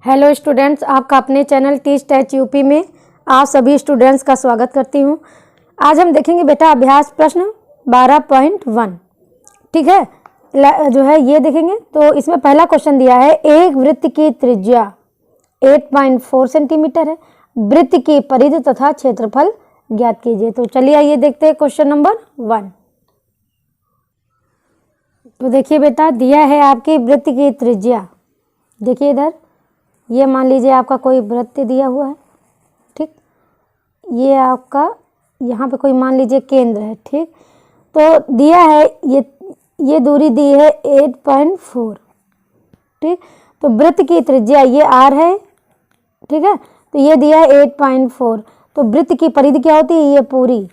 Hello students, आपका अपने channel teach touch UP में आप सभी स्टूडेंट्स का स्वागत करती हूं। आज हम देखेंगे बेटा अभ्यास प्रश्न 12.1। ठीक है, जो है ये देखेंगे। तो इसमें पहला क्वेश्चन दिया है, एक वृत्त की त्रिज्या 8.4 सेंटीमीटर है, वृत्त की परिधि तथा क्षेत्रफल ज्ञात कीजिए। तो चलिए आइए देखते हैं क्वेश्चन नंबर 1। तो देखिए बेटा, दिया है आपकी वृत्त की त्रिज्या। देखिए इधर, ये मान लीजिए आपका कोई वृत्त दिया हुआ है। ठीक, ये आपका यहाँ पे कोई मान लीजिए केंद्र है। ठीक, तो दिया है ये दूरी दी है 8.4। ठीक, तो वृत्त की त्रिज्या ये r है। ठीक है, तो ये दिया है 8.4। तो वृत्त की परिधि क्या होती है? ये पूरी,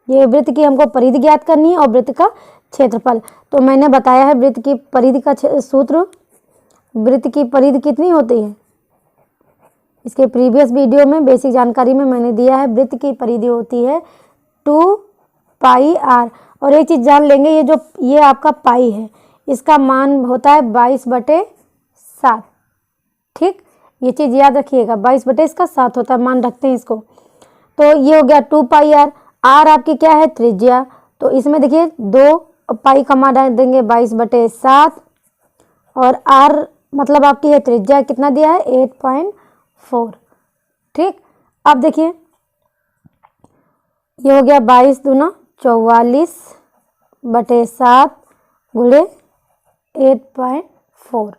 ये वृत्त की हमको परिधि ज्ञात करनी है और वृत्त का क्षेत्रफल। तो मैंने बताया है वृत्त की परिधि का सूत्र। वृत्त की परिधि कितनी होती है? इसके प्रीवियस वीडियो में बेसिक जानकारी में मैंने दिया है, वृत्त की परिधि होती है 2πr। और एक चीज़ जान लेंगे, ये आपका पाई है, इसका मान होता है 22/7। ठीक, ये चीज़ याद रखिएगा, 22/7 होता है, मान रखते हैं इसको। तो ये हो गया 2πr। r आपकी क्या है? त्रिज्या। तो इसमें देखिए 2 पाई का मान डाल देंगे 22/7 और r मतलब आपकी है त्रिज्या, कितना दिया है? 8.4। ठीक, अब देखिए ये हो गया 22 दूना 44/7 गुणे 8.4।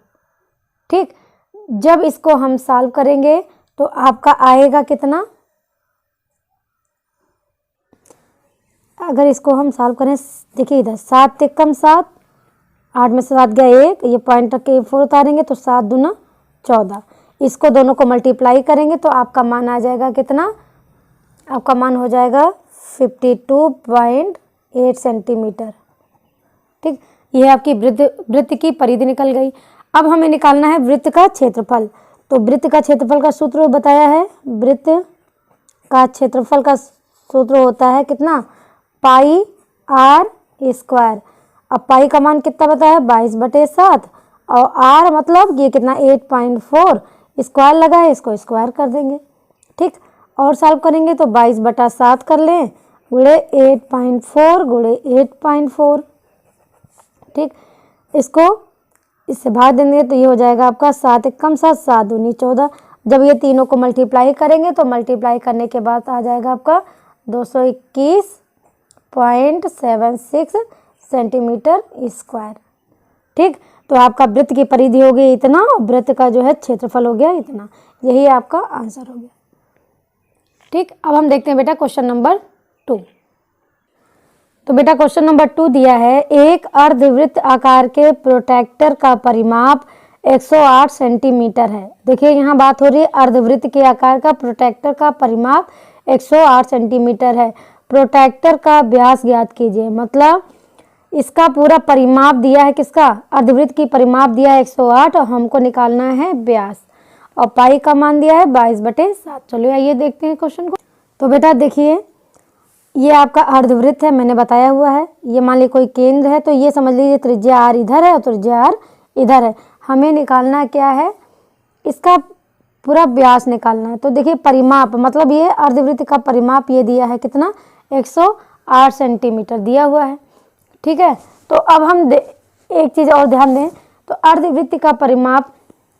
ठीक, जब इसको हम सॉल्व करेंगे तो आपका आएगा कितना? अगर इसको हम सॉल्व करें, देखिए इधर 7 से कम 7, 8 में से 7 गया 1, ये पॉइंट रख के 4 उतारेंगे तो 7 दूना 14। इसको दोनों को मल्टीप्लाई करेंगे तो आपका मान आ जाएगा कितना? आपका मान हो जाएगा 52.8 सेंटीमीटर। ठीक, ये आपकी वृत्त की परिधि निकल गई। अब हमें निकालना है वृत्त का क्षेत्रफल। तो वृत्त का क्षेत्रफल का सूत्र बताया है, वृत्त का क्षेत्रफल का सूत्र होता है कितना? पाई r स्क्वायर। अब पाई का मान कितना बताया? 22/7 और r मतलब ये कितना? 8.4। स्क्वायर लगा है, इसको स्क्वायर कर देंगे। ठीक, और सॉल्व करेंगे तो 22/7 कर लें गुणे 8.4 गुणे 8.4। ठीक, इसको इससे भाग देंगे तो ये हो जाएगा आपका 7 एक कम 7, 7 दूनी 14। जब ये तीनों को मल्टीप्लाई करेंगे तो मल्टीप्लाई करने के बाद आ जाएगा आपका 221.76 सेंटीमीटर स्क्वायर। ठीक, तो आपका वृत्त की परिधि हो गई इतना, वृत्त का जो है क्षेत्रफल हो गया इतना। यही आपका आंसर हो गया। ठीक, अब हम देखते हैं बेटा क्वेश्चन नंबर 2। तो बेटा क्वेश्चन नंबर 2 दिया है, एक अर्धवृत्त आकार के प्रोट्रैक्टर का परिमाप 108 सेंटीमीटर है। देखिए यहाँ बात हो रही है अर्धवृत्त के आकार का प्रोट्रैक्टर का परिमाप 108 सेंटीमीटर है। प्रोट्रैक्टर का व्यास ज्ञात कीजिए। मतलब इसका पूरा परिमाप दिया है, किसका? अर्धवृत्त की परिमाप दिया है 108 और हमको निकालना है व्यास, और पाई का मान दिया है 22/7। चलो आइए देखते हैं क्वेश्चन को। तो बेटा देखिए, ये आपका अर्धवृत्त है, मैंने बताया हुआ है। ये मान लीजिए कोई केंद्र है, तो ये समझ लीजिए त्रिज्या r इधर है और त्रिज्या r इधर है। हमें निकालना क्या है? इसका पूरा व्यास निकालना है। तो देखिए परिमाप मतलब ये अर्धवृत्त का परिमाप ये दिया है कितना? 108 सेंटीमीटर दिया हुआ है। ठीक है, तो अब हम एक चीज़ और ध्यान दें, तो अर्धवृत्त का परिमाप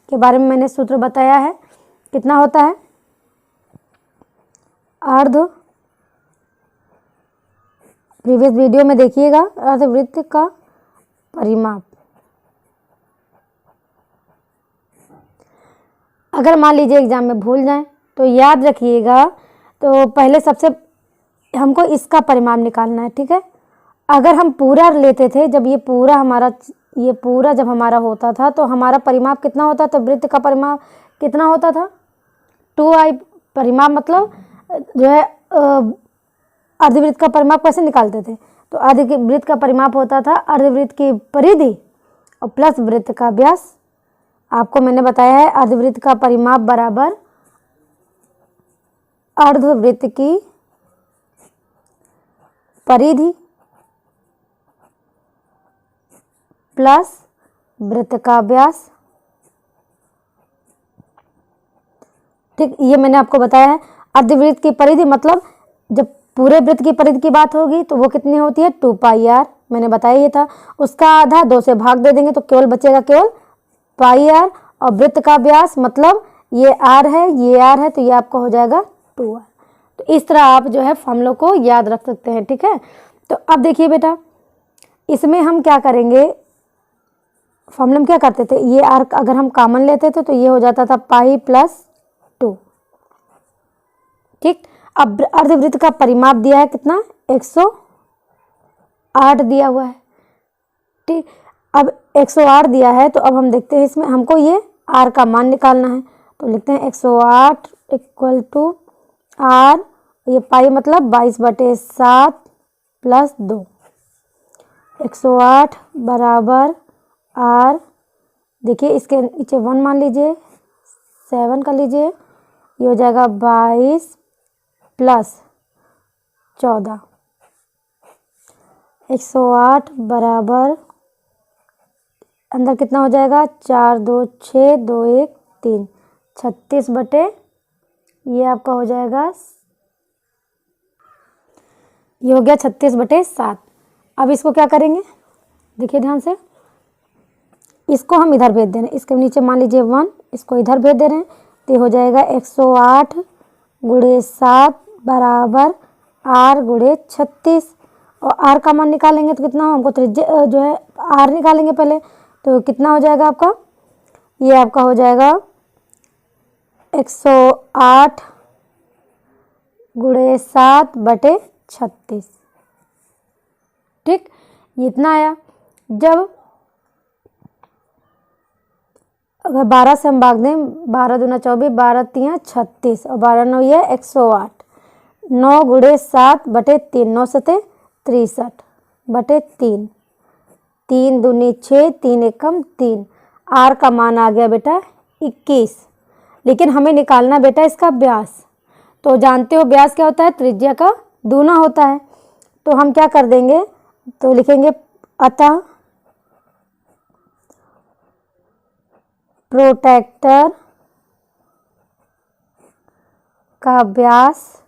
के बारे में मैंने सूत्र बताया है, कितना होता है? प्रीवियस वीडियो में देखिएगा, अर्धवृत्त का परिमाप। अगर मान लीजिए एग्जाम में भूल जाएं तो याद रखिएगा, तो पहले सबसे हमको इसका परिमाप निकालना है। ठीक है, अगर हम पूरा लेते थे, जब ये पूरा जब हमारा होता था तो हमारा परिमाप कितना होता? तो वृत्त का परिमाप कितना होता था? 2i। परिमाप मतलब जो है अर्धवृत्त का परिमाप कैसे निकालते थे? तो अर्धवृत्त का परिमाप होता था अर्धवृत्त की परिधि और प्लस वृत्त का व्यास। आपको मैंने बताया है अर्धवृत्त का परिमाप बराबर अर्धवृत्त की परिधि प्लस वृत्त का व्यास ठीक, ये मैंने आपको बताया है। अर्धवृत्त की परिधि मतलब जब पूरे वृत्त की परिधि की बात होगी तो वो कितनी होती है 2πr, मैंने बताया ये था। उसका आधा 2 से भाग दे देंगे तो केवल बचेगा केवल πr, और वृत्त का व्यास मतलब ये r है, ये r है, तो ये आपका हो जाएगा 2r। तो इस तरह आप जो है फॉर्मूलों को याद रख सकते हैं। ठीक है, तो अब देखिए बेटा, इसमें हम क्या करेंगे, फॉर्मूला में क्या करते थे, ये r अगर हम कॉमन लेते थे तो ये हो जाता था पाई प्लस 2। ठीक, अब अर्धवृत्त का परिमाप दिया है कितना, 108 दिया हुआ है। ठीक, अब 108 दिया है तो अब हम देखते हैं इसमें हमको ये r का मान निकालना है। तो लिखते हैं 108 इक्वल टू r, ये पाई मतलब 22/7 प्लस 2, 108 बराबर r, देखिए इसके नीचे 1 मान लीजिए, 7 कर लीजिए, ये हो जाएगा 22 प्लस 14, 108 बराबर अंदर कितना हो जाएगा, 4 2 6 2 1 3, 36 बटे ये आपका हो जाएगा, ये हो गया 36/7। अब इसको क्या करेंगे, देखिए ध्यान से, इसको हम इधर भेज दे रहे हैं, इसके नीचे मान लीजिए 1, इसको इधर भेज दे रहे हैं, तो ये हो जाएगा 108 गुणे 7 बराबर r गुणे 36, और r का मान निकालेंगे तो कितना, हमको त्रिज्या जो है r निकालेंगे पहले, तो कितना हो जाएगा आपका, ये आपका हो जाएगा 108 गुणे 7 बटे 36। ठीक, ये इतना आया। जब अगर 12 से हम भाग दें, 12 दूना 24, 12 तिया 36, और 12 9 ये 108, 9 गुणे 7 बटे 3, 9 सते 63 बटे 3, 3 दूनी 6, 3 एकम 3, r का मान आ गया बेटा 21। लेकिन हमें निकालना बेटा इसका व्यास, तो जानते हो व्यास क्या होता है, त्रिज्या का दूना होता है। तो हम क्या कर देंगे, तो लिखेंगे अतः प्रोट्रैक्टर का व्यास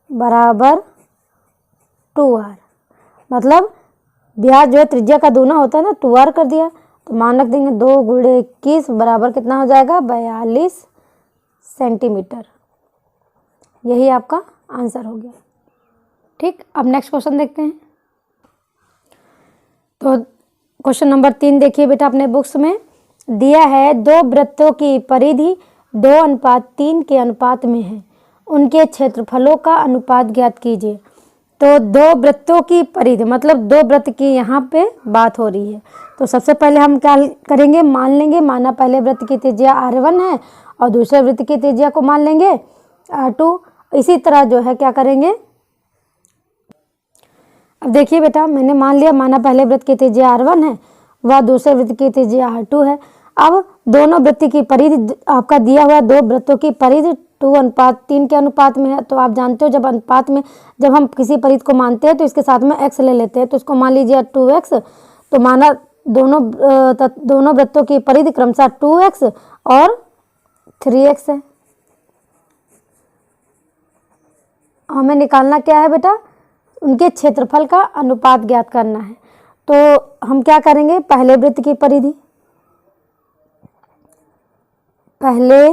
बराबर 2r, मतलब व्यास जो है त्रिज्या का दूना होता है ना, 2r कर दिया, तो मान रख देंगे 2 गुणे 21 बराबर कितना हो जाएगा, 42 सेंटीमीटर। यही आपका आंसर हो गया। ठीक, अब नेक्स्ट क्वेश्चन देखते हैं। तो क्वेश्चन नंबर 3 देखिए बेटा, अपने बुक्स में दिया है, 2 वृत्तों की परिधि 2:3 के अनुपात में है, उनके क्षेत्रफलों का अनुपात ज्ञात कीजिए। तो 2 वृत्तों की परिधि मतलब 2 वृत्त की यहाँ पे बात हो रही है। तो सबसे पहले हम क्या करेंगे, मान लेंगे, माना पहले वृत्त की त्रिज्या r1 है और दूसरे वृत्त की त्रिज्या को मान लेंगे r2। इसी तरह जो है क्या करेंगे, अब देखिए बेटा, मैंने मान लिया, माना पहले वृत्त की त्रिज्या r1 है व दूसरे वृत्त की त्रिज्या r2 है। अब दोनों वृत्त की परिधि आपका दिया हुआ, 2 वृत्तों की परिधि 2:3 के अनुपात में है। तो आप जानते हो जब अनुपात में, जब हम किसी परिधि को मानते हैं तो इसके साथ में x ले लेते हैं। तो इसको मान लीजिए 2x, तो माना दोनों वृत्तों की परिधि क्रमशः 2x और 3x है। हमें निकालना क्या है बेटा, उनके क्षेत्रफल का अनुपात ज्ञात करना है। तो हम क्या करेंगे, पहले वृत्त की परिधि, पहले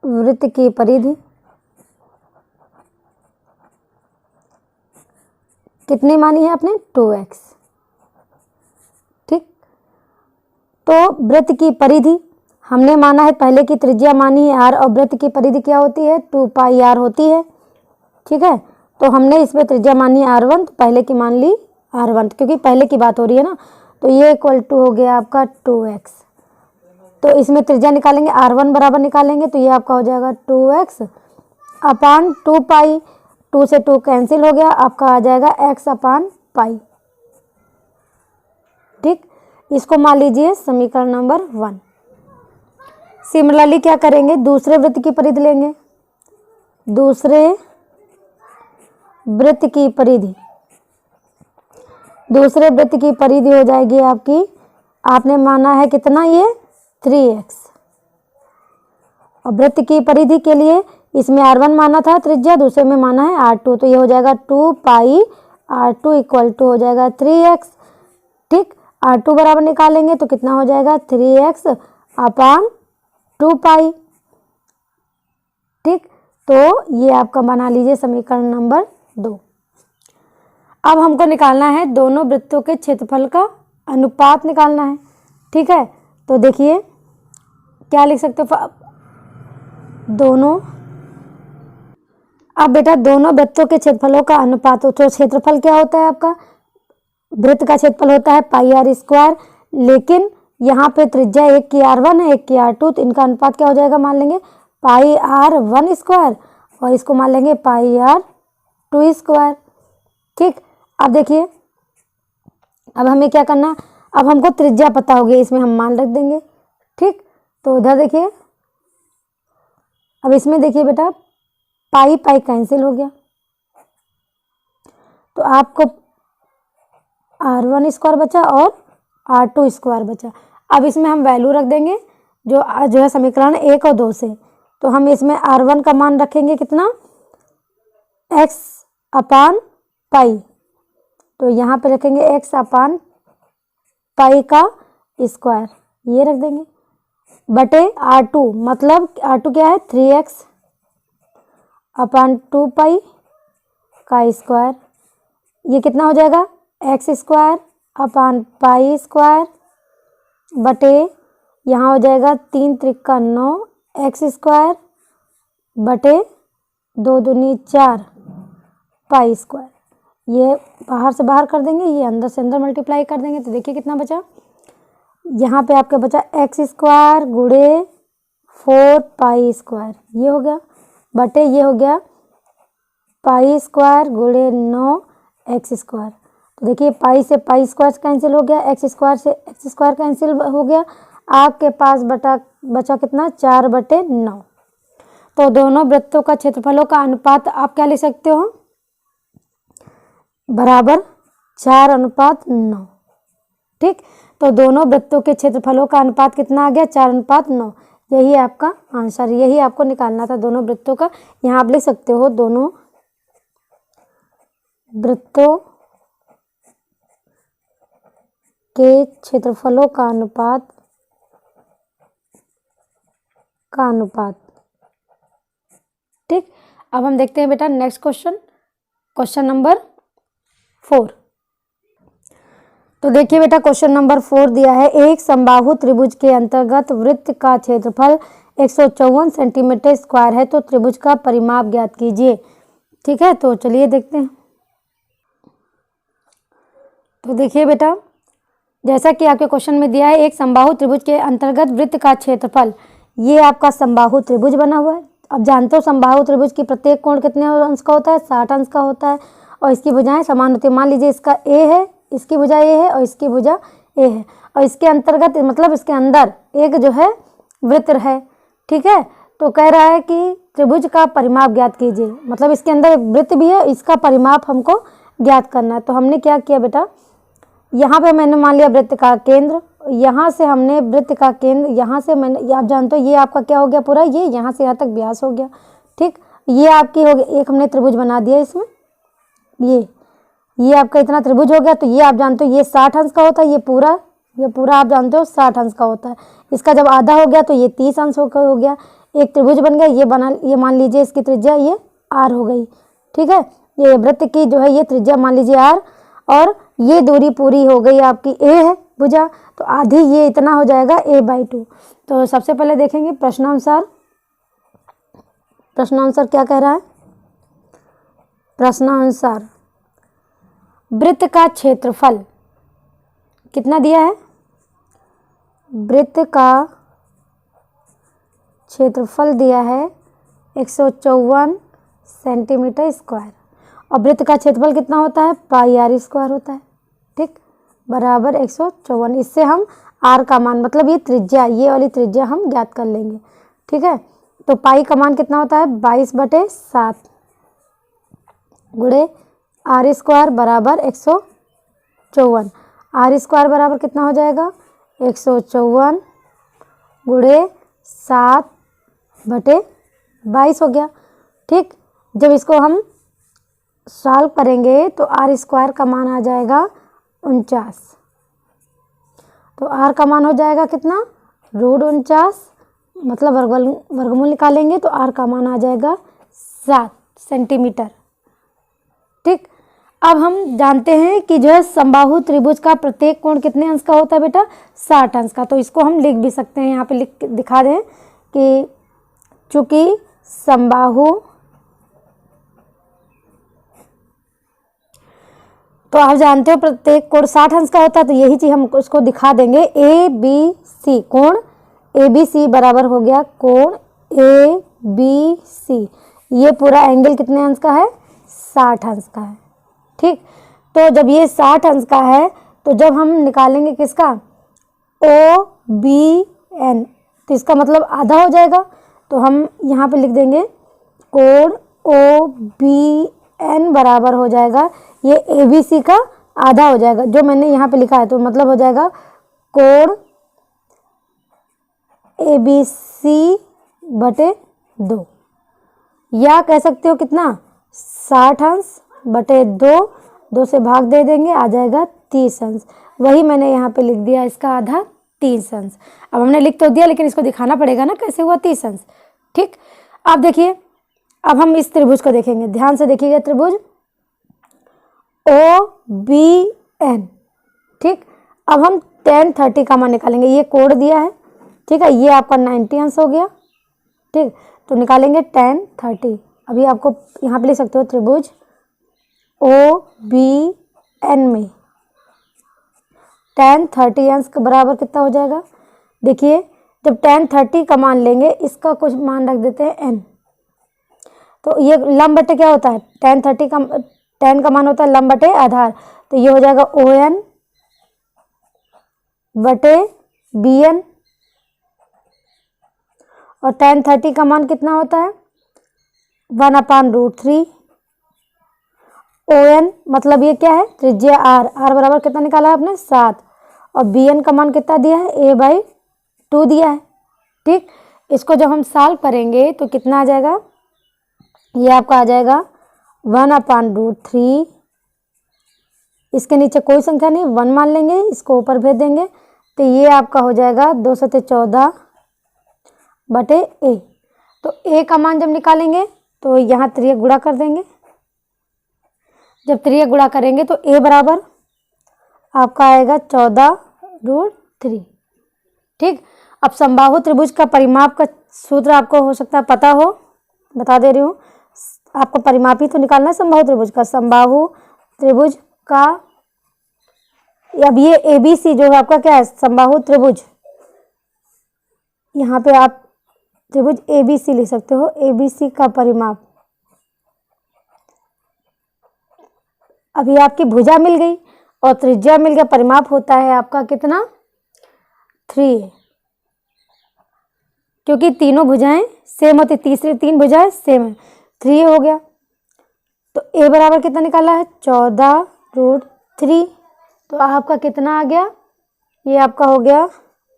वृत्त की परिधि कितनी मानी है आपने, 2x। ठीक, तो वृत्त की परिधि हमने माना है, पहले की त्रिज्या मानी है r, और वृत्त की परिधि क्या होती है, 2πr होती है। ठीक है, तो हमने इसमें त्रिज्या मानी है r1, तो पहले की मान ली r1, क्योंकि पहले की बात हो रही है ना। तो ये इक्वल टू हो गया आपका 2x। तो इसमें त्रिज्या निकालेंगे, r1 बराबर निकालेंगे, तो ये आपका हो जाएगा 2x अपान 2π, 2 से 2 कैंसिल हो गया, आपका आ जाएगा x अपान पाई। ठीक, इसको मान लीजिए समीकरण नंबर 1। सिमिलरली क्या करेंगे, दूसरे वृत्त की परिधि लेंगे, दूसरे वृत्त की परिधि, दूसरे वृत्त की परिधि हो जाएगी आपकी, आपने माना है कितना, ये 3x। और वृत्त की परिधि के लिए इसमें r1 माना था त्रिज्या, दूसरे में माना है r2, तो ये हो जाएगा 2 पाई r2 इक्वल टू हो जाएगा 3x। ठीक, r2 बराबर निकालेंगे तो कितना हो जाएगा 3x अपान 2 पाई। ठीक, तो ये आपका बना लीजिए समीकरण नंबर 2। अब हमको निकालना है दोनों वृत्तों के क्षेत्रफल का अनुपात निकालना है। ठीक है, तो देखिए क्या लिख सकते हो दोनों। अब बेटा दोनों वृत्तों के क्षेत्रफलों का अनुपात, तो क्षेत्रफल क्या होता है आपका, वृत्त का क्षेत्रफल होता है पाई आर स्क्वायर, लेकिन यहाँ पे त्रिज्या एक की r1 है एक की r2, तो इनका अनुपात क्या हो जाएगा, मान लेंगे पाई r1 स्क्वायर और इसको मान लेंगे पाई r2 स्क्वायर। ठीक, अब देखिए अब हमें क्या करना, अब हमको त्रिज्या पता होगी, इसमें हम मान रख देंगे। ठीक, तो इधर देखिए, अब इसमें देखिए बेटा पाई पाई कैंसिल हो गया, तो आपको r1 स्क्वायर बचा और r2 स्क्वायर बचा। अब इसमें हम वैल्यू रख देंगे जो है समीकरण 1 और 2 से, तो हम इसमें r1 का मान रखेंगे कितना, x अपान पाई, तो यहाँ पे रखेंगे x अपान पाई का स्क्वायर, ये रख देंगे, बटे r2, मतलब r2 क्या है 3x अपान 2 पाई का स्क्वायर, ये कितना हो जाएगा x square upon pi square, बटे यहाँ हो जाएगा 3 त्रिका 9 एक्स स्क्वायर बटे 2 दूनी 4 पाई स्क्वायर। ये बाहर से बाहर कर देंगे, ये अंदर से अंदर मल्टीप्लाई कर देंगे, तो देखिए कितना बचा, यहाँ पे आपके बचा एक्स स्क्वायर गुणे 4 पाई स्क्वायर, ये हो गया, बटे ये हो गया पाई स्क्वायर गुणे 9 एक्स स्क्वायर। तो देखिए पाई से पाई स्क्वायर कैंसिल हो गया, एक्स स्क्वायर से एक्स स्क्वायर कैंसिल हो गया, आपके पास बचा कितना 4/9। तो दोनों वृत्तों का क्षेत्रफलों का अनुपात आप क्या लिख सकते हो, बराबर 4:9। ठीक, तो दोनों वृत्तों के क्षेत्रफलों का अनुपात कितना आ गया 4:9, यही आपका आंसर, यही आपको निकालना था दोनों वृत्तों का। यहाँ आप लिख सकते हो दोनों वृत्तों के क्षेत्रफलों का अनुपात। ठीक, अब हम देखते हैं बेटा नेक्स्ट क्वेश्चन नंबर 4। तो देखिए बेटा क्वेश्चन नंबर 4 दिया है, एक समबाहु त्रिभुज के अंतर्गत वृत्त का क्षेत्रफल 154 सेंटीमीटर स्क्वायर है, तो त्रिभुज का परिमाप ज्ञात कीजिए। ठीक है, तो चलिए देखते हैं। तो देखिए बेटा जैसा कि आपके क्वेश्चन में दिया है, एक समबाहु त्रिभुज के अंतर्गत वृत्त का क्षेत्रफल, ये आपका समबाहु त्रिभुज बना हुआ है। अब जानते हो समबाहु त्रिभुज की प्रत्येक कोण कितने अंश का होता है, 60 अंश का होता है, और इसकी भुजाएं समान होती है। मान लीजिए इसका ए है, इसकी भुजा ए है और इसकी भुजा ए है, और इसके अंतर्गत मतलब इसके अंदर एक जो है वृत्त है। ठीक है, तो कह रहा है कि त्रिभुज का परिमाप ज्ञात कीजिए, मतलब इसके अंदर वृत्त भी है, इसका परिमाप हमको ज्ञात करना है। तो हमने क्या किया बेटा, यहाँ पे मैंने मान लिया वृत्त का केंद्र, यहाँ से हमने वृत्त का केंद्र, यहाँ से मैंने, आप जानते हो ये आपका क्या हो गया पूरा, ये यहाँ से यहाँ तक व्यास हो गया। ठीक, ये आपकी हो गई, एक हमने त्रिभुज बना दिया इसमें, ये आपका इतना त्रिभुज हो गया। तो ये आप जानते हो ये 60 अंश का होता है, ये पूरा आप जानते हो 60 अंश का होता है। इसका जब आधा हो गया तो ये 30 अंश हो गया, एक त्रिभुज बन गया। ये मान लीजिए इसकी त्रिज्या ये r हो गई। ठीक है, ये वृत्त की जो है ये त्रिज्या मान लीजिए r, और ये दूरी पूरी हो गई आपकी a है भुजा, तो आधी ये इतना हो जाएगा a/2। तो सबसे पहले देखेंगे प्रश्नानुसार क्या कह रहा है। प्रश्नानुसार वृत्त का क्षेत्रफल कितना दिया है, वृत्त का क्षेत्रफल दिया है 154 सेंटीमीटर स्क्वायर, और वृत्त का क्षेत्रफल कितना होता है पाई r स्क्वायर होता है। ठीक, बराबर 154। इससे हम r का मान, मतलब ये त्रिज्या, ये वाली त्रिज्या हम ज्ञात कर लेंगे। ठीक है, तो पाई का मान कितना होता है 22/7 गुणे r स्क्वायर बराबर 154। r स्क्वायर बराबर कितना हो जाएगा 154 गुणे 7 बटे 22 हो गया। ठीक, जब इसको हम सॉल्व करेंगे तो आर स्क्वायर का मान आ जाएगा 49। तो आर का मान हो जाएगा कितना, √49, मतलब वर्गमूल निकालेंगे तो आर का मान आ जाएगा 7 सेंटीमीटर। ठीक, अब हम जानते हैं कि जो है समबाहु त्रिभुज का प्रत्येक कोण कितने अंश का होता है बेटा, 60 अंश का। तो इसको हम लिख भी सकते हैं, यहाँ पे लिख दिखा दें कि चूंकि समबाहु, तो आप जानते हो प्रत्येक कोण 60 अंश का होता है, तो यही चीज हम उसको दिखा देंगे। ए बी सी, कोण ए बी सी बराबर हो गया कोण ए बी सी, ये पूरा एंगल कितने अंश का है, 60 अंश का है। ठीक, तो जब ये 60 अंश का है तो जब हम निकालेंगे किसका, ओ बी एन, तो इसका मतलब आधा हो जाएगा। तो हम यहाँ पे लिख देंगे कोण ओ बी एन बराबर हो जाएगा, ये ए बी सी का आधा हो जाएगा जो मैंने यहाँ पे लिखा है। तो मतलब हो जाएगा कोण ए बी सी बटे 2, या कह सकते हो कितना, 60 अंश बटे 2, 2 से भाग दे देंगे, आ जाएगा 30 अंश। वही मैंने यहाँ पे लिख दिया, इसका आधा 30 अंश। अब हमने लिख तो दिया लेकिन इसको दिखाना पड़ेगा ना कैसे हुआ 30 अंश। ठीक, अब देखिए, अब हम इस त्रिभुज को देखेंगे, ध्यान से देखिएगा, त्रिभुज ओ बी एन। ठीक, अब हम tan 30 का मान निकालेंगे, ये कोण दिया है। ठीक है, ये आपका 90 अंश हो गया। ठीक, तो निकालेंगे tan 30। अभी आपको यहाँ पे लिख सकते हो त्रिभुज ओ बी एन में tan 30 अंश के बराबर कितना हो जाएगा, देखिए जब tan 30 का मान लेंगे, इसका कुछ मान रख देते हैं n, तो ये लंब बटे क्या होता है, tan 30 का tan का मान होता है लंब बटे आधार, तो ये हो जाएगा ON बटे BN, और tan 30 का मान कितना होता है 1/√3। ON मतलब ये क्या है, त्रिज्या R, R बराबर कितना निकाला है आपने 7, और BN का मान कितना दिया है A/2 दिया है। ठीक, इसको जब हम सॉल्व करेंगे तो कितना आ जाएगा, ये आपका आ जाएगा 1/√3, इसके नीचे कोई संख्या नहीं, 1 मान लेंगे, इसको ऊपर भेज देंगे, तो ये आपका हो जाएगा 214 बटे A। तो A का मान जब निकालेंगे तो यहाँ त्रियक गुणा कर देंगे, जब त्रियक गुणा करेंगे तो A बराबर आपका आएगा 14√3। ठीक, अब समबाहु त्रिभुज का परिमाप का सूत्र आपको हो सकता है पता हो, बता दे रही हूँ, आपको परिमाप ही तो निकालना है समबाहु त्रिभुज का। समबाहु त्रिभुज का, अब ये ABC जो है आपका क्या है, समबाहु त्रिभुज, यहाँ पे आप त्रिभुज ABC लिख सकते हो, ABC का परिमाप, अभी आपकी भुजा मिल गई और त्रिज्या मिल गया, परिमाप होता है आपका कितना 3, क्योंकि तीनों भुजाएं सेम होती, तीसरी 3 भुजाएं सेम है, 3 हो गया। तो A बराबर कितना निकाला है 14√3, तो आपका कितना आ गया, ये आपका हो गया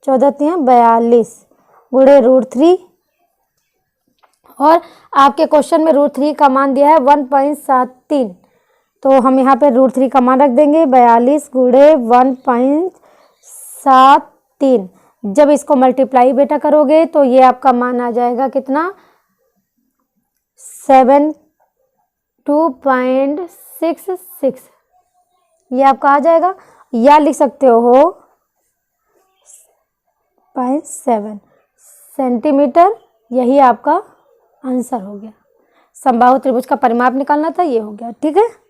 14×3 = 42 गुणे √3, और आपके क्वेश्चन में √3 का मान दिया है 1.73, तो हम यहाँ पे √3 का मान रख देंगे, 42 गुणे 1.73। जब इसको मल्टीप्लाई बेटा करोगे तो ये आपका मान आ जाएगा कितना 72.66, ये आपका आ जाएगा, या लिख सकते हो 0.7 सेंटीमीटर। यही आपका आंसर हो गया, समबाहु त्रिभुज का परिमाप निकालना था, ये हो गया। ठीक है।